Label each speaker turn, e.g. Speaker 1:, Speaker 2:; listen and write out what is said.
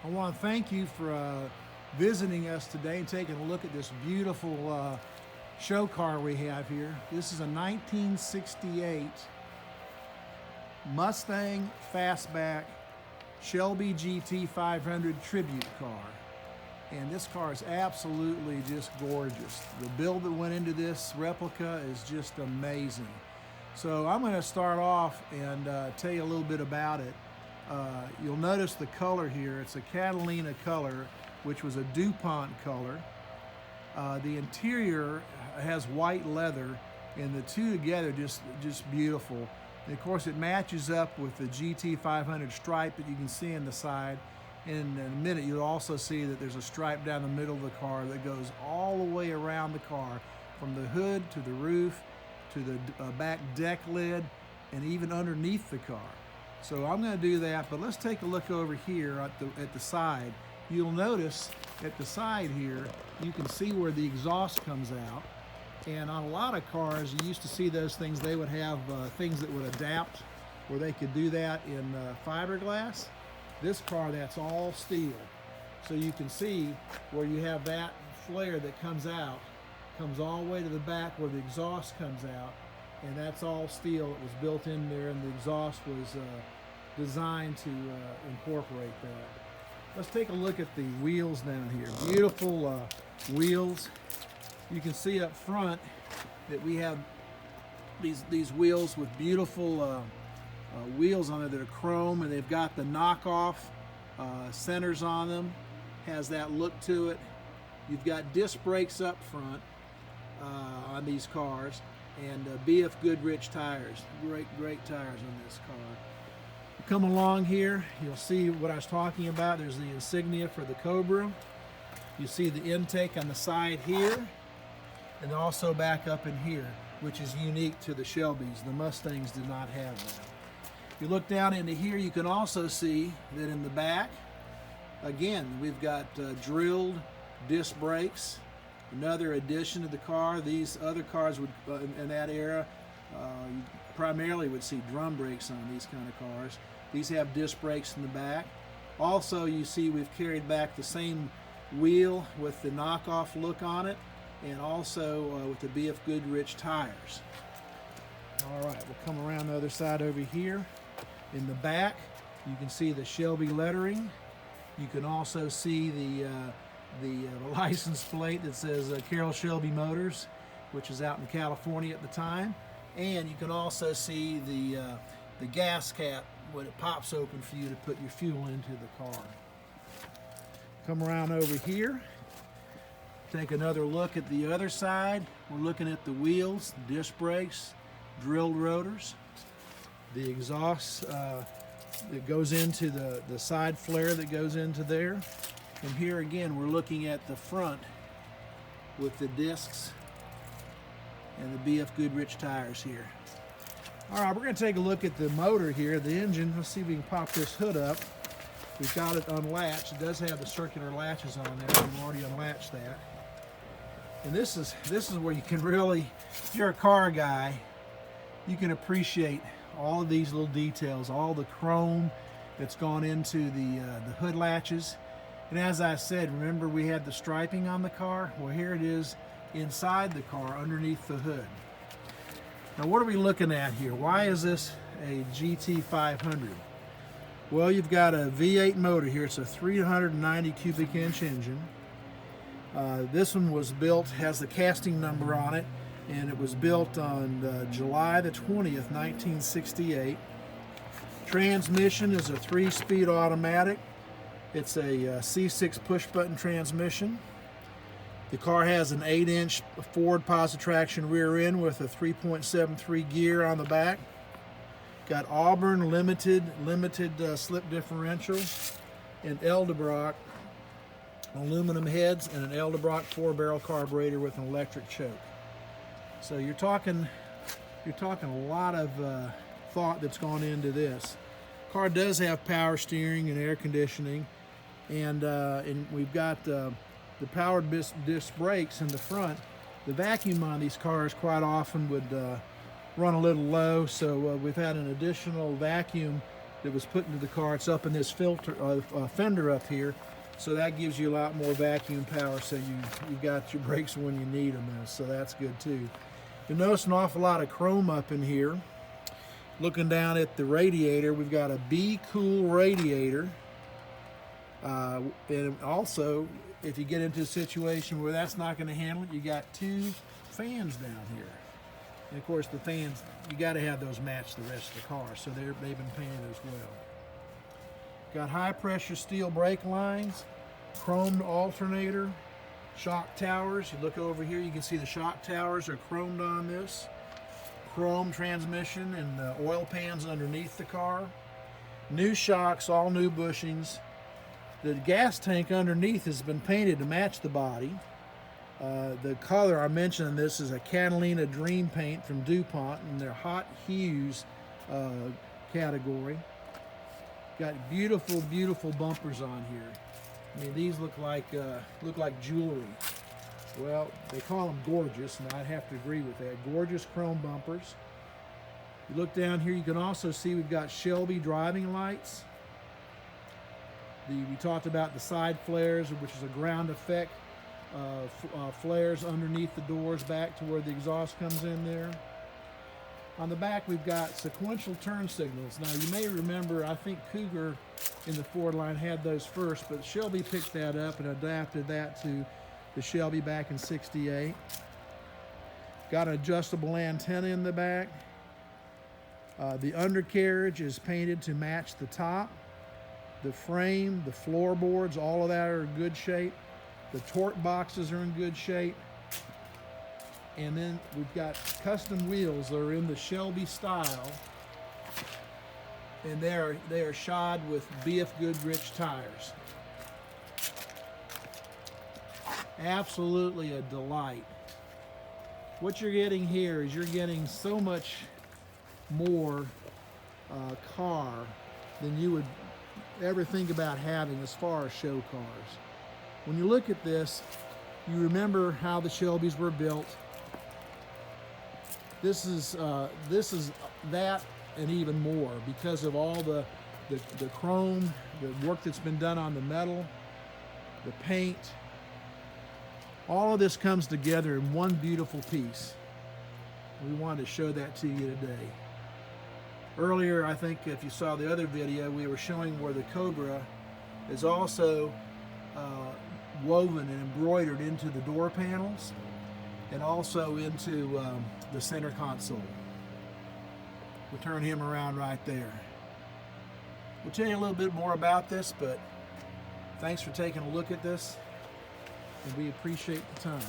Speaker 1: I want to thank you for visiting us today and taking a look at this beautiful show car we have here. This is a 1968 Mustang Fastback Shelby GT 500 tribute car. And this car is absolutely just gorgeous. The build that went into this replica is just amazing. So I'm going to start off and tell you a little bit about it. You'll notice the color here. It's a Catalina color, which was a DuPont color. The interior has white leather, and the two together just beautiful. And of course, it matches up with the GT 500 stripe that you can see in the side. And in a minute, you'll also see that there's a stripe down the middle of the car that goes all the way around the car, from the hood to the roof to the back deck lid, and even underneath the car. So I'm going to do that, but let's take a look over here at the side. You'll notice at the side here, you can see where the exhaust comes out. And on a lot of cars, you used to see those things, they would have things that would adapt where they could do that in fiberglass. This car, that's all steel. So you can see where you have that flare that comes out, comes all the way to the back where the exhaust comes out, and that's all steel. It was built in there, and the exhaust was designed to incorporate that. Let's take a look at the wheels down here. Beautiful wheels. You can see up front that we have these wheels with beautiful wheels on it that are chrome, and they've got the knockoff centers on them. Has that look to it. You've got disc brakes up front on these cars, and BF Goodrich tires. Great tires on this car. Come along here, you'll see what I was talking about. There's the insignia for the Cobra. You see the intake on the side here, and also back up in here, which is unique to the Shelbys. The Mustangs did not have that. If you look down into here, you can also see that in the back, again, we've got drilled disc brakes, another addition to the car. These other cars would, in that era, you primarily would see drum brakes on these kind of cars. These have disc brakes in the back. Also, you see we've carried back the same wheel with the knockoff look on it, and also with the BF Goodrich tires. All right, we'll come around the other side over here. In the back, you can see the Shelby lettering. You can also see the license plate that says Carroll Shelby Motors, which is out in California at the time. And you can also see the gas cap when it pops open for you to put your fuel into the car. Come around over here. Take another look at the other side. We're looking at the wheels, disc brakes, drilled rotors, the exhaust that goes into the side flare that goes into there. And here again, we're looking at the front with the discs and the BF Goodrich tires here. All right, we're going to take a look at the motor here, the engine. Let's see if we can pop this hood up. We've got it unlatched. It does have the circular latches on there. We've already unlatched that. And this is where you can really, if you're a car guy, you can appreciate all of these little details, all the chrome that's gone into the hood latches. And as I said, remember we had the striping on the car? Well, here it is inside the car underneath the hood. Now, what are we looking at here? Why is this a GT 500? Well, you've got a V8 motor here. It's a 390 cubic inch engine. This one was built, has the casting number on it, and it was built on July the 20th, 1968. Transmission is a 3-speed automatic. It's a C6 push-button transmission. The car has an 8-inch forward positive traction rear end with a 3.73 gear on the back. Got Auburn limited slip differential, and Edelbrock aluminum heads, and an Edelbrock 4-barrel carburetor with an electric choke. So you're talking a lot of thought that's gone into this. Car does have power steering and air conditioning, and we've got the powered disc brakes in the front. The vacuum on these cars quite often would run a little low, so we've had an additional vacuum that was put into the car. It's up in this fender up here, so that gives you a lot more vacuum power, so you got your brakes when you need them, so that's good too. You'll notice an awful lot of chrome up in here. Looking down at the radiator, we've got a Be Cool radiator. And also, if you get into a situation where that's not going to handle it, you got 2 fans down here. And of course, the fans, you got to have those match the rest of the car, so they've been painted as well. Got high pressure steel brake lines, chromed alternator, shock towers. You look over here, you can see the shock towers are chromed on this. Chrome transmission and oil pans underneath the car. New shocks, all new bushings. The gas tank underneath has been painted to match the body. The color I mentioned in this is a Catalina Dream paint from DuPont, and they're hot hues category. Got beautiful, beautiful bumpers on here. I mean, these look like jewelry. Well, they call them gorgeous, and I'd have to agree with that. Gorgeous chrome bumpers. You look down here, you can also see we've got Shelby driving lights. We talked about the side flares, which is a ground effect flares underneath the doors back to where the exhaust comes in there. On the back, we've got sequential turn signals. Now, you may remember, I think Cougar in the Ford line had those first, but Shelby picked that up and adapted that to the Shelby back in '68. Got an adjustable antenna in the back. The undercarriage is painted to match the top. The frame, the floorboards, all of that are in good shape. The torque boxes are in good shape. And then we've got custom wheels that are in the Shelby style. And they are shod with BF Goodrich tires. Absolutely a delight. What you're getting here is you're getting so much more car than you would ever think about having as far as show cars. When you look at this, you remember how the Shelbys were built. This is that and even more because of all the chrome, the work that's been done on the metal, the paint. All of this comes together in one beautiful piece. We wanted to show that to you today. Earlier, I think if you saw the other video, we were showing where the Cobra is also woven and embroidered into the door panels and also into the center console. We'll turn him around right there. We'll tell you a little bit more about this, but thanks for taking a look at this, and we appreciate the time.